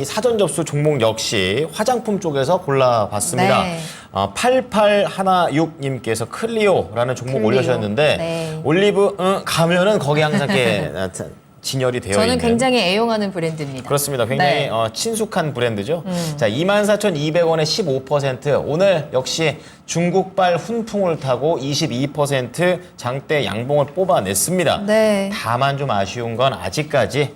이 사전 접수 종목 역시 화장품 쪽에서 골라봤습니다. 네. 8816님께서 클리오라는 종목 클리오. 올려주셨는데 네. 올리브 가면은 거기 항상 이렇게 진열이 되어 저는 있는. 굉장히 애용하는 브랜드입니다. 그렇습니다. 굉장히 네. 친숙한 브랜드죠. 자, 24,200원에 15%. 오늘 역시 중국발 훈풍을 타고 22% 장대 양봉을 뽑아냈습니다. 네. 다만 좀 아쉬운 건 아직까지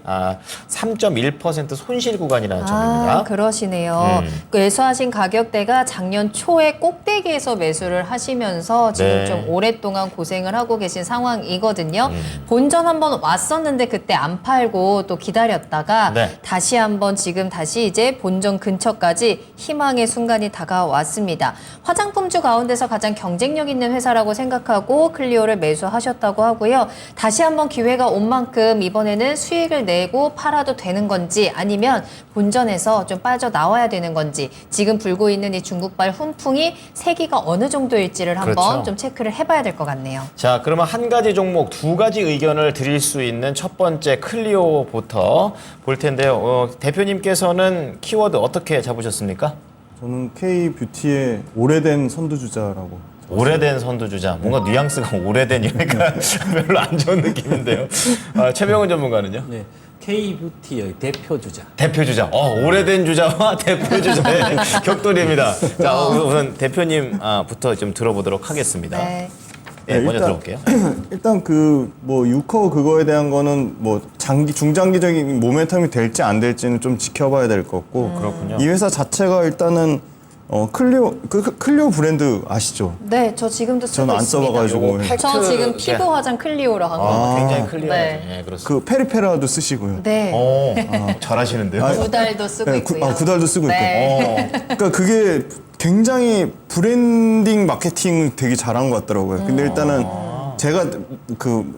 3.1% 손실 구간이라는 점입니다. 그러시네요. 그 매수하신 가격대가 작년 초에 꼭대기에서 매수를 하시면서 지금 네. 좀 오랫동안 고생을 하고 계신 상황이거든요. 본전 한번 왔었는데 그때 안 팔고 또 기다렸다가 네. 다시 한번 지금 다시 이제 본전 근처까지 희망의 순간이 다가왔습니다. 화장품주 가운데서 가장 경쟁력 있는 회사라고 생각하고 클리오를 매수하셨다고 하고요. 다시 한번 기회가 온 만큼 이번에는 수익을 내고 팔아도 되는 건지 아니면 본전에서 좀 빠져나와야 되는 건지 지금 불고 있는 이 중국발 훈풍이 세기가 어느 정도일지를 한번 그렇죠. 좀 체크를 해봐야 될 것 같네요. 자, 그러면 한 가지 종목 두 가지 의견을 드릴 수 있는 첫 번째 클리오부터 볼 텐데요. 대표님께서는 키워드 어떻게 잡으셨습니까? 저는 K뷰티의 오래된 선두주자라고. 오래된 선두주자. 뭔가 뉘앙스가 오래된 이러니까 별로 안 좋은 느낌인데요. 최병훈 전문가는요? 네, K뷰티의 대표주자. 대표주자. 오래된 주자와 대표주자의 격돌입니다. 자, 우선 대표님부터 좀 들어보도록 하겠습니다. 네. 네, 먼저 들어볼게요. 일단 뭐 유커 그거에 대한 거는 뭐 중장기적인 모멘텀이 될지 안 될지는 좀 지켜봐야 될 것 같고. 그렇군요. 이 회사 자체가 일단은 클리오 브랜드 아시죠? 네, 저 지금도 쓰고 저는 안 있습니다. 써봐가지고. 요거 팩트- 저 지금 피부 화장 클리오로 한 거. 굉장히 클리어하죠. 네. 네, 그렇습니다. 그 페리페라도 쓰시고요. 네. 잘하시는데요. 구달도 쓰고 네, 있고요. 구달도 쓰고 네. 있고. 그러니까 그게 굉장히 브랜딩 마케팅을 되게 잘한 것 같더라고요. 근데 일단은 제가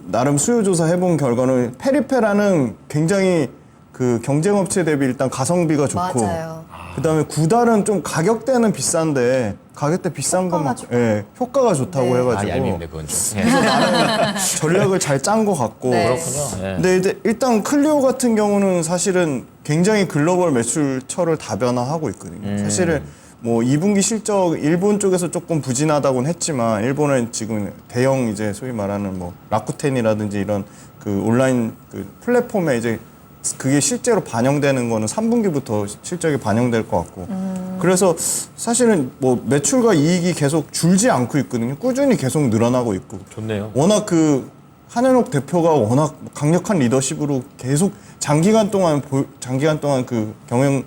나름 수요 조사 해본 결과는 페리페라는 굉장히 그 경쟁 업체 대비 일단 가성비가 좋고. 맞아요. 그다음에 구달은 좀 가격대는 비싼데 가격대 비싼 효과가 것만 좋고. 효과가 좋다고 네. 해가지고 얄밉네, 그건 좀. 전략을 잘 짠 것 같고. 네. 그렇군요. 네. 근데 이제 일단 클리오 같은 경우는 사실은 굉장히 글로벌 매출처를 다변화하고 있거든요. 사실은 뭐 2분기 실적 일본 쪽에서 조금 부진하다고는 했지만 일본은 지금 대형 이제 소위 말하는 뭐 라쿠텐이라든지 이런 그 온라인 그 플랫폼에 이제 그게 실제로 반영되는 거는 3분기부터 실적이 반영될 것 같고. 그래서 사실은 뭐 매출과 이익이 계속 줄지 않고 있거든요. 꾸준히 계속 늘어나고 있고. 좋네요. 워낙 한현옥 대표가 워낙 강력한 리더십으로 계속 장기간 동안 그 경영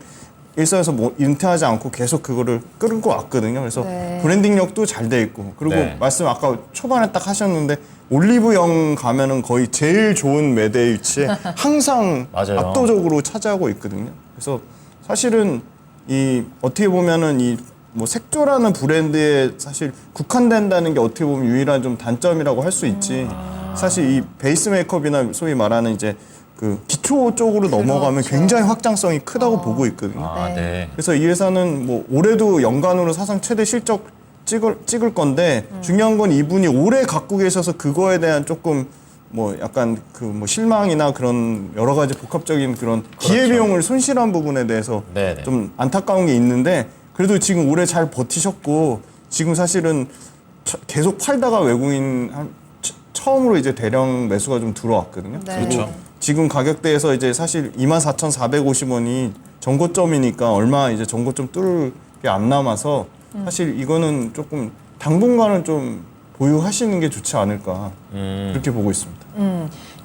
일선에서 뭐 은퇴하지 않고 계속 그거를 끌고 왔거든요. 그래서 네. 브랜딩력도 잘 돼 있고. 그리고 네. 말씀 아까 초반에 딱 하셨는데 올리브영 가면은 거의 제일 좋은 매대 위치에 항상 맞아요. 압도적으로 차지하고 있거든요. 그래서 사실은 어떻게 보면은 뭐 색조라는 브랜드에 사실 국한된다는 게 어떻게 보면 유일한 좀 단점이라고 할 수 있지. 사실 이 베이스 메이크업이나 소위 말하는 이제 그 기초 쪽으로 넘어가면 굉장히 확장성이 크다고 보고 있거든요. 네. 그래서 이 회사는 뭐 올해도 연간으로 사상 최대 실적 찍을 건데 중요한 건 이분이 오래 갖고 계셔서 그거에 대한 조금 뭐 약간 뭐 실망이나 그런 여러 가지 복합적인 그런 기회비용을 손실한 부분에 대해서 네네. 좀 안타까운 게 있는데 그래도 지금 올해 잘 버티셨고 지금 사실은 계속 팔다가 외국인 처음으로 이제 대량 매수가 좀 들어왔거든요. 네. 그렇죠. 지금 가격대에서 이제 사실 24,450원이 전고점이니까 얼마 이제 전고점 뚫을 게 안 남아서 사실 이거는 조금 당분간은 좀 보유하시는 게 좋지 않을까 그렇게 보고 있습니다.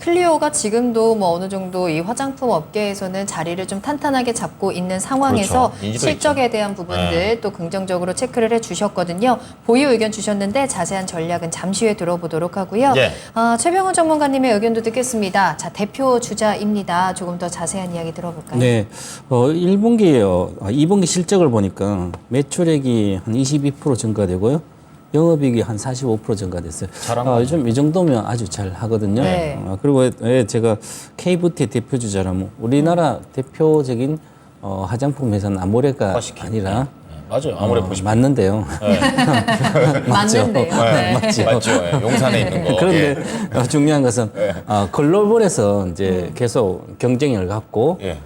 클리오가 지금도 뭐 어느 정도 이 화장품 업계에서는 자리를 좀 탄탄하게 잡고 있는 상황에서 그렇죠. 인지도 실적에 대한 부분들 또 긍정적으로 체크를 해주셨거든요. 보유 의견 주셨는데 자세한 전략은 잠시 후에 들어보도록 하고요. 예. 최병훈 전문가님의 의견도 듣겠습니다. 자, 대표 주자입니다. 조금 더 자세한 이야기 들어볼까요? 네, 1분기에요. 2분기 실적을 보니까 매출액이 한 22% 증가되고요. 영업이익이 한 45% 증가됐어요. 잘한 거 요즘 이 정도면 아주 잘 하거든요. 네. 그리고 왜 제가 K뷰티 대표주자라면 우리나라 대표적인 화장품 회사는 아모레가 허시킨. 아니라 맞아요. 아무래도 보시면. 맞는데요. 맞는데요. 네. 맞죠. 맞죠. 예, 용산에 있는 거. 그런데 중요한 것은 글로벌에서 이제 계속 경쟁력을 갖고 예.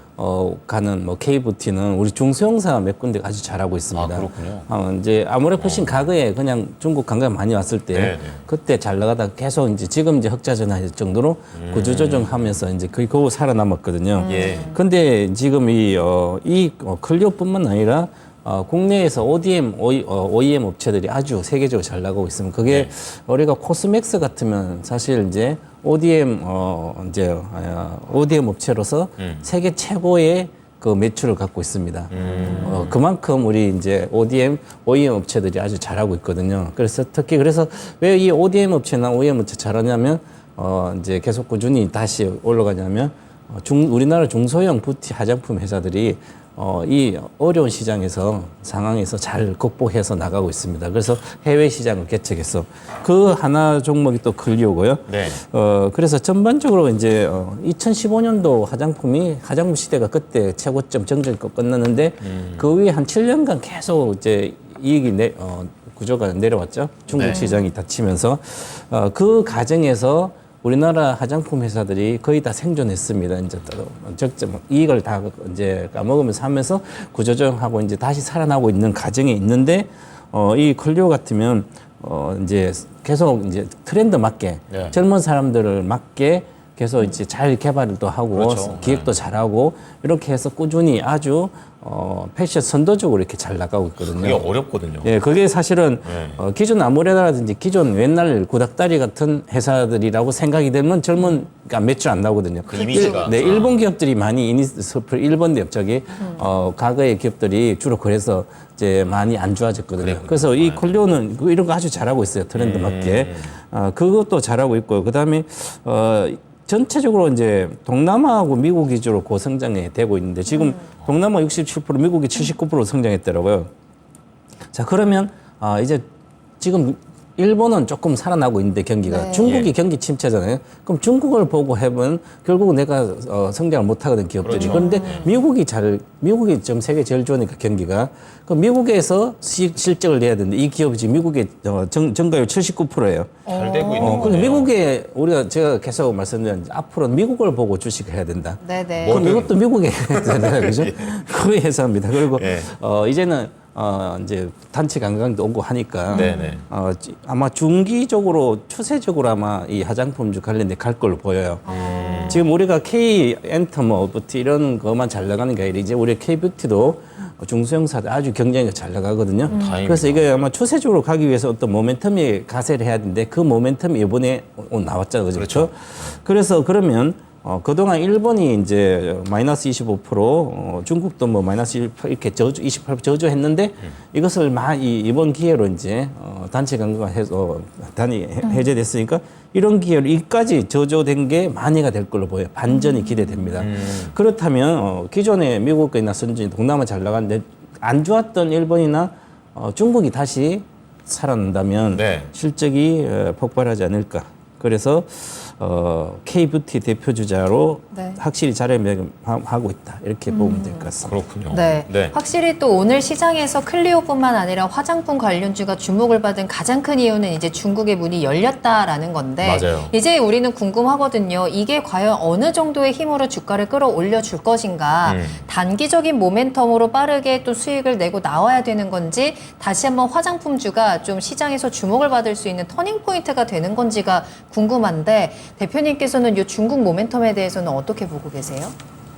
가는 뭐 K뷰티는 우리 중소형사 몇 군데가 아주 잘하고 있습니다. 아, 그렇군요. 이제 아모레퍼신 과거에 그냥 중국 관광 많이 왔을 때 네. 그때 잘 나가다 계속 이제 지금 이제 흑자전환할 정도로 구조조정하면서 이제 거의 겨우 살아남았거든요. 예. 근데 지금 이 클리오뿐만 아니라 국내에서 OEM 업체들이 아주 세계적으로 잘 나가고 있습니다. 그게 우리가 코스맥스 같으면 사실 이제 ODM 업체로서 세계 최고의 그 매출을 갖고 있습니다. 그만큼 우리 이제 OEM 업체들이 아주 잘하고 있거든요. 그래서 특히 그래서 왜 이 ODM 업체나 OEM 업체 잘하냐면 이제 계속 꾸준히 다시 올라가냐면 우리나라 중소형 뷰티 화장품 회사들이 이 어려운 상황에서 잘 극복해서 나가고 있습니다. 그래서 해외 시장을 개척해서 그 하나 종목이 또 클리오고요. 네. 그래서 전반적으로 이제 2015년도 화장품 시대가 그때 최고점 정점이 끝났는데 그 위에 한 7년간 계속 이제 이익이 구조가 내려왔죠. 중국 네. 시장이 닫히면서 그 과정에서 우리나라 화장품 회사들이 거의 다 생존했습니다. 이제 적정 이익을 다 이제 까먹으면서 하면서 구조조정하고 이제 다시 살아나고 있는 과정에 있는데 이 클리오 같으면 이제 계속 이제 트렌드 맞게 네. 젊은 사람들을 맞게 계속 이제 잘 개발을 또 하고 그렇죠. 기획도 잘하고 이렇게 해서 꾸준히 아주 패션 선도적으로 이렇게 잘 나가고 있거든요. 그게 어렵거든요. 예, 그게 사실은 네. 기존 아모레라든지 기존 옛날 구닥다리 같은 회사들이라고 생각이 되면 그러니까 매출 안 나오거든요. 그 이미지가. 네, 일본 기업들이 많이 이니스프리 일본 기업적이 과거의 기업들이 주로 그래서 이제 많이 안 좋아졌거든요. 그래서 이 콜리오는 이런 거 아주 잘하고 있어요. 트렌드 맞게. 그것도 잘하고 있고 그다음에 전체적으로 이제 동남아하고 미국 위주로 고성장이 되고 있는데 지금 동남아 67%, 미국이 79% 성장했더라고요. 자, 그러면 이제 지금 일본은 조금 살아나고 있는데 경기가 네. 중국이 경기 침체잖아요. 그럼 중국을 보고 해본 결국은 내가 성장을 못 하거든 기업들이. 그렇죠. 그런데 미국이 좀 세계 제일 좋으니까 경기가 그럼 미국에서 실적을 내야 되는데 이 기업이 지금 미국의 정가율 79%예요. 잘 되고 있는 근데 거네요. 미국에 제가 계속 말씀드린 앞으로는 미국을 보고 주식을 해야 된다. 네네. 그럼 이것도 미국의 회사잖아요, 그죠? 그 회사입니다. 그리고 예. 이제는 이제 단체 관광도 오고 하니까 네네. 아마 중기적으로 추세적으로 아마 이 화장품주 관련돼 갈 걸로 보여요. 지금 우리가 K 엔터 뭐 뷰티 이런 것만 잘 나가는 게 아니라 이제 우리 K 뷰티도 중소형사들 아주 경쟁이 잘 나가거든요. 그래서 이게 아마 추세적으로 가기 위해서 어떤 모멘텀이 가세를 해야 되는데 그 모멘텀이 이번에 나왔잖아요. 그렇죠? 그래서 그러면 그동안 일본이 이제 마이너스 25%, 중국도 뭐 마이너스 18, 이렇게 28% 저조했는데 이것을 이번 기회로 이제 단체 관광해서 해제됐으니까 이런 기회로 이까지 저조된 게 만회가 될 걸로 보여요. 반전이 기대됩니다. 그렇다면 기존의 미국이나 선진 동남아 잘 나갔는데 안 좋았던 일본이나 중국이 다시 살아난다면 네. 실적이 폭발하지 않을까. 그래서 K뷰티 대표 주자로 네. 확실히 자리매김하고 있다. 이렇게 보면 될 것 같습니다. 그렇군요. 네. 확실히 또 오늘 시장에서 클리오뿐만 아니라 화장품 관련주가 주목을 받은 가장 큰 이유는 이제 중국의 문이 열렸다라는 건데 맞아요. 이제 우리는 궁금하거든요. 이게 과연 어느 정도의 힘으로 주가를 끌어올려 줄 것인가? 단기적인 모멘텀으로 빠르게 또 수익을 내고 나와야 되는 건지 다시 한번 화장품주가 좀 시장에서 주목을 받을 수 있는 터닝 포인트가 되는 건지가 궁금한데 대표님께서는 이 중국 모멘텀에 대해서는 어떻게 보고 계세요?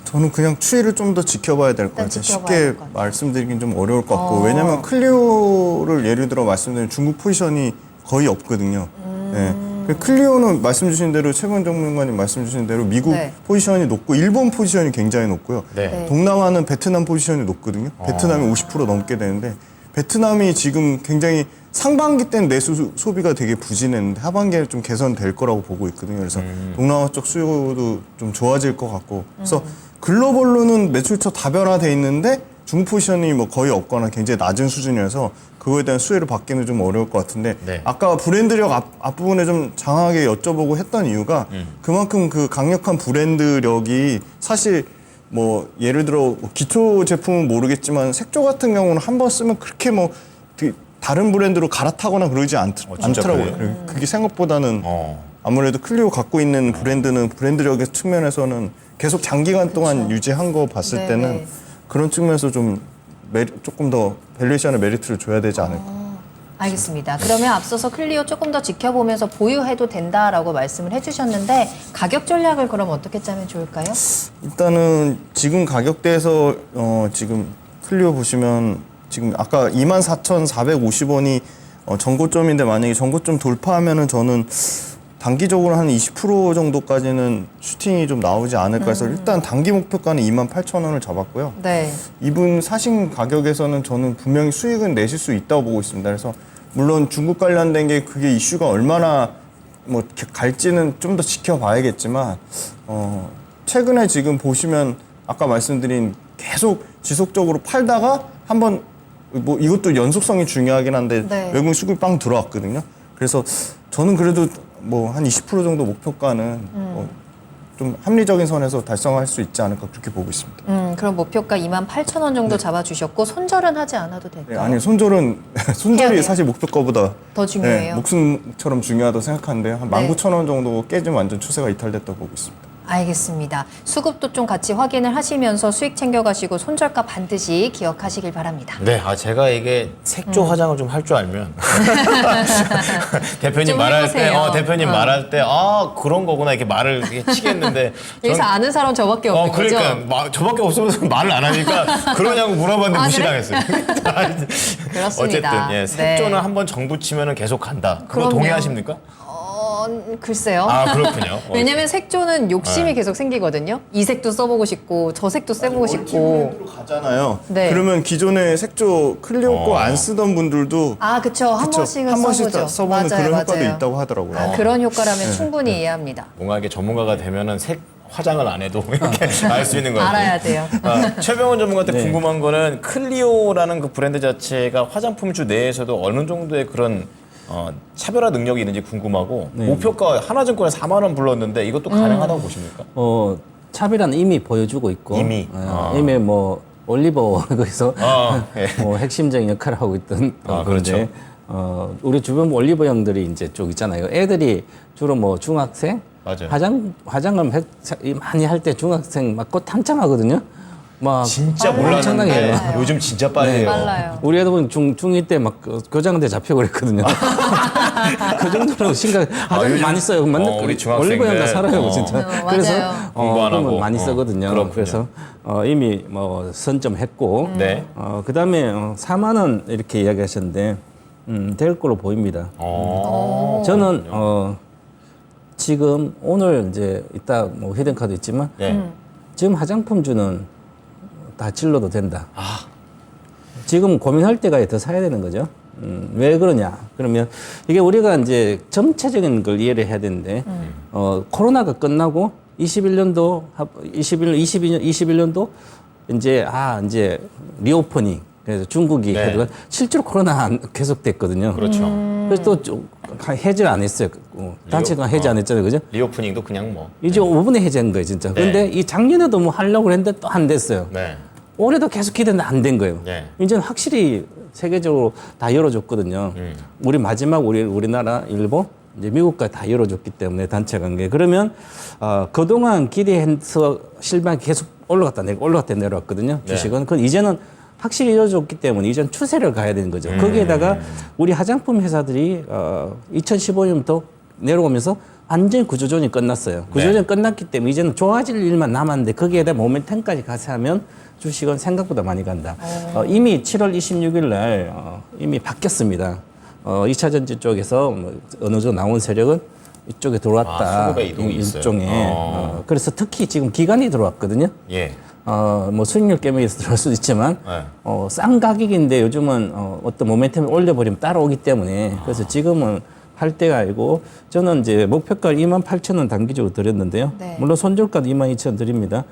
저는 그냥 추이를 좀 더 지켜봐야 될 것 일단 같아요. 지켜봐야 쉽게 될것 같아요. 말씀드리긴 좀 어려울 것 같고 왜냐하면 클리오를 예를 들어 말씀드린 중국 포지션이 거의 없거든요. 네. 그 클리오는 말씀 주신 대로 최근 전문가님 말씀 주신 대로 미국 네. 포지션이 높고 일본 포지션이 굉장히 높고요. 네. 네. 동남아는 베트남 포지션이 높거든요. 베트남이 50% 넘게 되는데 베트남이 지금 굉장히 상반기 때는 내수 소비가 되게 부진했는데 하반기에 좀 개선될 거라고 보고 있거든요. 그래서 동남아 쪽 수요도 좀 좋아질 것 같고 그래서 글로벌로는 매출처 다변화돼 있는데 중국 포지션이 뭐 거의 없거나 굉장히 낮은 수준이어서 그거에 대한 수혜를 받기는 좀 어려울 것 같은데 네. 아까 브랜드력 앞부분에 좀 장하게 여쭤보고 했던 이유가 그만큼 그 강력한 브랜드력이 사실 뭐 예를 들어 기초 제품은 모르겠지만 색조 같은 경우는 한 번 쓰면 그렇게 뭐 되게 다른 브랜드로 갈아타거나 그러지 진짜 않더라고요. 그래요? 그게 생각보다는 아무래도 클리오 갖고 있는 브랜드는 브랜드력의 측면에서는 계속 장기간 동안 유지한 거 봤을 네, 때는 네. 그런 측면에서 좀 조금 더 밸류에이션의 메리트를 줘야 되지 않을까. 알겠습니다. 그러면 앞서서 클리오 조금 더 지켜보면서 보유해도 된다라고 말씀을 해주셨는데 가격 전략을 그럼 어떻게 짜면 좋을까요? 일단은 지금 가격대에서 지금 클리오 보시면 지금 아까 24,450원이 전고점인데 만약에 전고점 돌파하면은 저는 단기적으로 한 20% 정도까지는 슈팅이 좀 나오지 않을까 해서 일단 단기 목표가는 28,000원을 잡았고요. 네. 이분 사신 가격에서는 저는 분명히 수익은 내실 수 있다고 보고 있습니다. 그래서 물론 중국 관련된 게 그게 이슈가 얼마나 뭐 이렇게 갈지는 좀 더 지켜봐야겠지만 최근에 지금 보시면 아까 말씀드린 계속 지속적으로 팔다가 한번 뭐 이것도 연속성이 중요하긴 한데 네. 외국인 수급이 빵 들어왔거든요. 그래서 저는 그래도 뭐 한 20% 정도 목표가는 좀 합리적인 선에서 달성할 수 있지 않을까 그렇게 보고 있습니다. 그럼 목표가 28,000원 정도 잡아주셨고 손절은 하지 않아도 네, 될까요? 아니 손절은 해야 손절이 돼요? 사실 목표가보다 더 중요해요? 목숨처럼 중요하다고 생각하는데 한 네. 19,000원 정도 깨지면 완전 추세가 이탈됐다고 보고 있습니다. 알겠습니다. 수급도 좀 같이 확인을 하시면서 수익 챙겨가시고 손절가 반드시 기억하시길 바랍니다. 네, 제가 이게 색조 화장을 좀 할 줄 알면 대표님 좀 말할 해보세요. 때, 대표님 말할 때, 그런 거구나 이렇게 말을 이렇게 치겠는데 여기서 아는 사람 저밖에 없는 거죠? 그러니까 저밖에 없으면서 말을 안 하니까 그러냐고 물어봤는데 아, 무시당했어요. 그렇습니다. 어쨌든 예, 색조는 네. 한번 정부 치면은 계속 간다. 그거 그럼요. 동의하십니까? 글쎄요. 그렇군요. 왜냐면 색조는 욕심이 네. 계속 생기거든요. 이 색도 써보고 싶고 저 색도 써보고 싶고. 멀티브랜드로 가잖아요. 네. 그러면 기존에 색조 클리오 거 안 쓰던 분들도 아, 그쵸. 한 그쵸? 번씩은 한 번씩 써보죠. 써보는 맞아요, 그런 효과도 맞아요. 있다고 하더라고요. 아, 그런 효과라면 충분히 이해합니다. 뭔가 이게 전문가가 되면은 색 화장을 안 해도 이렇게 알 수 있는 거예요. 알아야 돼요. 최병원 전문가한테 네. 궁금한 거는 클리오라는 그 브랜드 자체가 화장품주 내에서도 어느 정도의 그런 차별화 능력이 있는지 궁금하고 네. 목표가 하나증권에 4만 원 불렀는데 이것도 가능하다고 보십니까? 차별화는 이미 보여주고 있고 이미? 이미 뭐 올리버 거기서 예. 뭐 핵심적인 역할을 하고 있던 그렇죠. 건데 우리 주변 올리버 형들이 이제 쪽 있잖아요. 애들이 주로 뭐 중학생 맞아요. 화장을 많이 할 때 중학생 막 꽃 한참 하거든요. 막 진짜 엄청나게 몰랐는데 해요. 요즘 진짜 빨리해요. 빨라요. 우리 애들 보면 중2 때 막 교장한테 잡히고 그랬거든요. 그 정도로 심각. 화장 요즘- 많이 써요. 맨날 우리 중학생들. 올리버 형다 살아요, 진짜. 맞아요. 그래서 공부 안 하고. 그러면 많이 쓰거든요. 그렇군요. 그래서 이미 뭐 선점했고, 네. 그다음에 4만 원 이렇게 이야기하셨는데 될 걸로 보입니다. 저는 지금 오늘 이제 이따 뭐 히든카도 있지만 네. 지금 화장품주는 다 질러도 된다. 지금 고민할 때가 더 사야 되는 거죠. 왜 그러냐? 그러면 이게 우리가 이제 전체적인 걸 이해를 해야 되는데, 코로나가 끝나고 21년도, 21년도 이제 리오퍼닝. 그래서 중국이 네. 해도 실제로 코로나 계속됐거든요. 그렇죠. 그래서 또 해제 안 했어요. 단체가 해제 안 했잖아요. 그죠? 리오프닝도 그냥 뭐. 이제 5분에 해제한 거예요, 진짜. 근데 이 작년에도 뭐 하려고 했는데 또 안 됐어요. 네. 올해도 계속 기대했는데 안 된 거예요. 네. 이제는 확실히 세계적으로 다 열어줬거든요. 우리 마지막 우리나라, 일본, 이제 미국까지 다 열어줬기 때문에 단체 관계. 그러면 그동안 기대해서 실망이 계속 올라갔다 내려왔거든요. 주식은. 그건 이제는 확실히 열어줬기 때문에 이제는 추세를 가야 되는 거죠. 거기에다가 우리 화장품 회사들이 2015년부터 내려오면서 완전히 구조조정이 끝났어요. 구조조정이 끝났기 때문에 이제는 좋아질 일만 남았는데 거기에다 모멘텀까지 가서 하면 주식은 생각보다 많이 간다. 이미 7월 26일 날 이미 바뀌었습니다. 2차 전지 쪽에서 뭐 어느 정도 나온 세력은 이쪽에 들어왔다. 수급의 이동이 있어요. 일종의. 그래서 특히 지금 기관이 들어왔거든요. 예. 뭐 수익률 깨면서 들어올 수도 있지만 네. 싼 가격인데 요즘은 어떤 모멘텀을 올려버리면 따라오기 때문에 그래서 지금은 할 때가 아니고 저는 이제 목표가 28,000원 단기적으로 드렸는데요. 네. 물론 손절가도 22,000원 드립니다.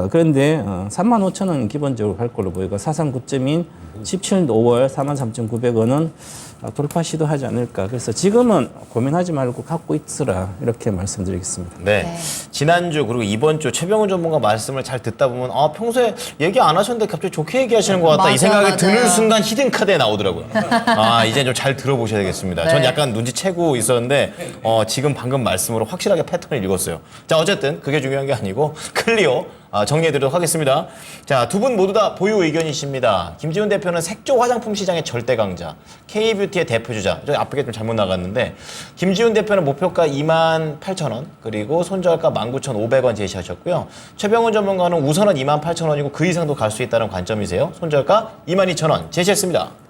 그런데 35,000원 기본적으로 갈 걸로 보이고 사상 고점인 17년 5월 43,900원은 돌파 시도하지 않을까. 그래서 지금은 고민하지 말고 갖고 있으라 이렇게 말씀드리겠습니다. 네. 네. 지난주 그리고 이번 주 최병훈 전문가 말씀을 잘 듣다 보면 평소에 얘기 안 하셨는데 갑자기 좋게 얘기하시는 것 같다 이 맞아, 생각이 맞아요. 드는 순간 히든카드에 나오더라고요. 이제 좀 잘 들어보셔야 되겠습니다. 전 네. 약간 눈치채 채고 있었는데 지금 방금 말씀으로 확실하게 패턴을 읽었어요. 자, 어쨌든 그게 중요한 게 아니고 클리오 정리해드리도록 하겠습니다. 자, 두 분 모두 다 보유 의견이십니다. 김지훈 대표는 색조 화장품 시장의 절대 강자, K뷰티의 대표주자. 저 앞에 좀 잘못 나갔는데 김지훈 대표는 목표가 28,000원, 그리고 손절가 19,500원 제시하셨고요. 최병훈 전문가는 우선은 28,000원이고 그 이상도 갈 수 있다는 관점이세요. 손절가 22,000원 제시했습니다.